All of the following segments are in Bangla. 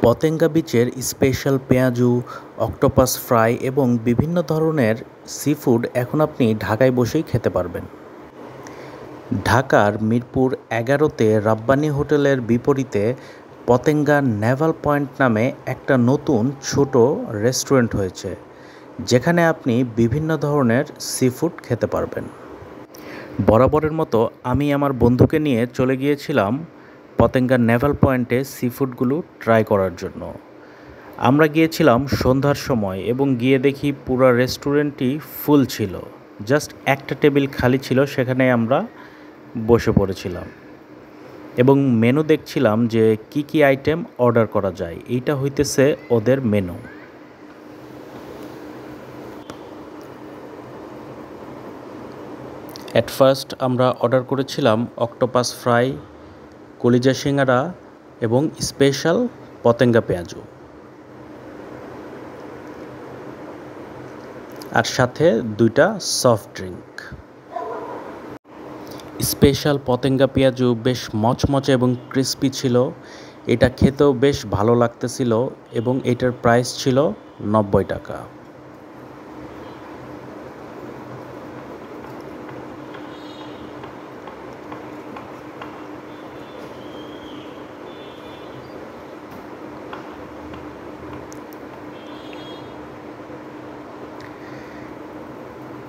পতেঙ্গা বিচের স্পেশাল পেঁয়াজু, অক্টোপাস ফ্রাই এবং বিভিন্ন ধরনের সি ফুড এখন আপনি ঢাকায় বসেই খেতে পারবেন। ঢাকার মিরপুর ১১-তে রাব্বানি হোটেলের বিপরীতে পতেঙ্গা নেভাল পয়েন্ট নামে একটা নতুন ছোট রেস্টুরেন্ট হয়েছে, যেখানে আপনি বিভিন্ন ধরনের সি ফুড খেতে পারবেন। বরাবরের মতো আমি আমার বন্ধুকে নিয়ে চলে গিয়েছিলাম পতেঙ্গা নেভাল পয়েন্টে সি ফুডগুলো ট্রাই করার জন্য। আমরা গিয়েছিলাম সন্ধ্যার সময় এবং গিয়ে দেখি পুরো রেস্টুরেন্টটি ফুল ছিল। জাস্ট একটা টেবিল খালি ছিল, সেখানে আমরা বসে পড়েছিলাম এবং মেনু দেখছিলাম যে কি কি আইটেম অর্ডার করা যায়। এইটা হইতেছে ওদের মেনু। অ্যাট ফার্স্ট আমরা অর্ডার করেছিলাম অক্টোপাস ফ্রাই, কলিজা সিঙ্গারা এবং স্পেশাল পতেঙ্গা পেঁয়াজু, আর সাথে 2টা সফট ড্রিঙ্ক। স্পেশাল পতেঙ্গা পেঁয়াজু বেশ মচমচে এবং ক্রিস্পি ছিল। এটা খেতেও বেশ ভালো লাগতেছিল এবং এটার প্রাইস ছিল 90 টাকা।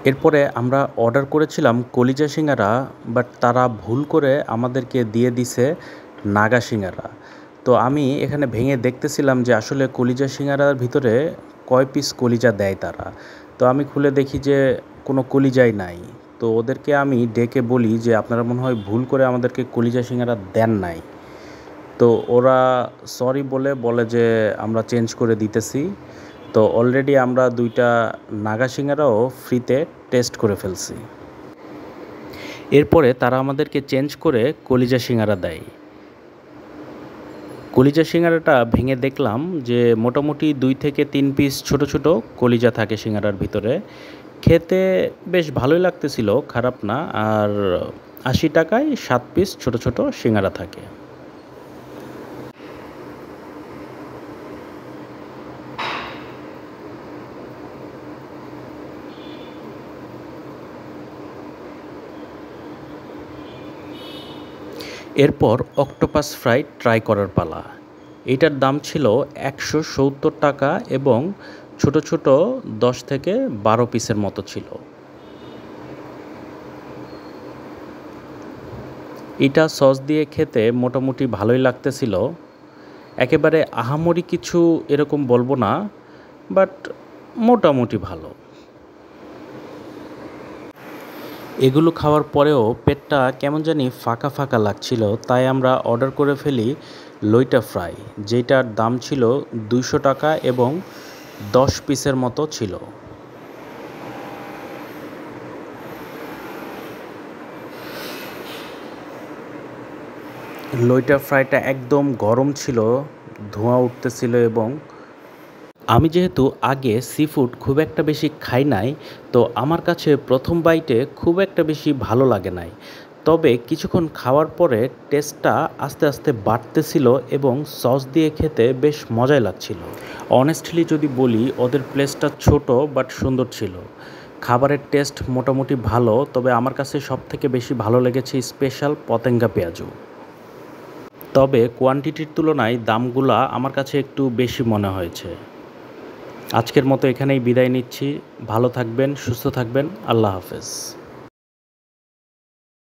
এরপরে আমরা অর্ডার করেছিলাম কলিজা সিঙ্গারা, বাট তারা ভুল করে আমাদেরকে দিয়ে দিছে নাগা সিঙ্গারা। তো আমি এখানে ভেঙে দেখতেছিলাম যে আসলে কলিজা সিঙ্গারার ভিতরে কয় পিস কলিজা দেয় তারা। তো আমি খুলে দেখি যে কোনো কলিজাই নাই। তো ওদেরকে আমি ডেকে বলি যে আপনারা মনে হয় ভুল করে আমাদেরকে কলিজা সিঙ্গারা দেন নাই। তো ওরা সরি বলে যে আমরা চেঞ্জ করে দিতেছি। তো অলরেডি আমরা 2টা নাগা সিঙ্গারাও ফ্রিতে টেস্ট করে ফেলছি। এরপরে তারা আমাদেরকে চেঞ্জ করে কলিজা সিঙ্গারা দেয়। কলিজা সিঙ্গারাটা ভেঙে দেখলাম যে মোটামুটি 2 থেকে 3 পিস ছোট ছোট কলিজা থাকে সিঙ্গারার ভিতরে। খেতে বেশ ভালোই লাগতেছিল, খারাপ না। আর 80 টাকায় 7 পিস ছোট ছোট সিঙ্গারা থাকে। এরপর অক্টোপাস ফ্রাই ট্রাই করার পালা। এইটার দাম ছিল 170 টাকা এবং ছোট ছোট 10 থেকে 12 পিসের মতো ছিল। এটা সস দিয়ে খেতে মোটামুটি ভালোই লাগতেছিল। একেবারে আহামরি কিছু এরকম বলবো না, বাট মোটামুটি ভালো। এগুলো খাওয়ার পরেও পেটটা কেমন জানি ফাঁকা ফাঁকা লাগছিল, তাই আমরা অর্ডার করে ফেলি লইটা ফ্রাই, যেটার দাম ছিল 200 টাকা এবং 10 পিসের মতো ছিল। লইটা ফ্রাইটা একদম গরম ছিল, ধোঁয়া উঠতেছিল এবং আমি যেহেতু আগে সি ফুড খুব একটা বেশি খাই নাই, তো আমার কাছে প্রথম বাইটে খুব একটা বেশি ভালো লাগে নাই। তবে কিছুক্ষণ খাওয়ার পরে টেস্টটা আস্তে আস্তে বাড়তেছিল এবং সস দিয়ে খেতে বেশ মজাই লাগছিল। অনেস্টলি যদি বলি, ওদের প্লেসটা ছোট বাট সুন্দর ছিল। খাবারের টেস্ট মোটামুটি ভালো, তবে আমার কাছে সবথেকে বেশি ভালো লেগেছে স্পেশাল পতেঙ্গা পেঁয়াজু। তবে কোয়ান্টিটির তুলনায় দামগুলা আমার কাছে একটু বেশি মনে হয়েছে। আজকের মতো এখানেই বিদায় নিচ্ছি। ভালো থাকবেন, সুস্থ থাকবেন। আল্লাহ হাফেজ।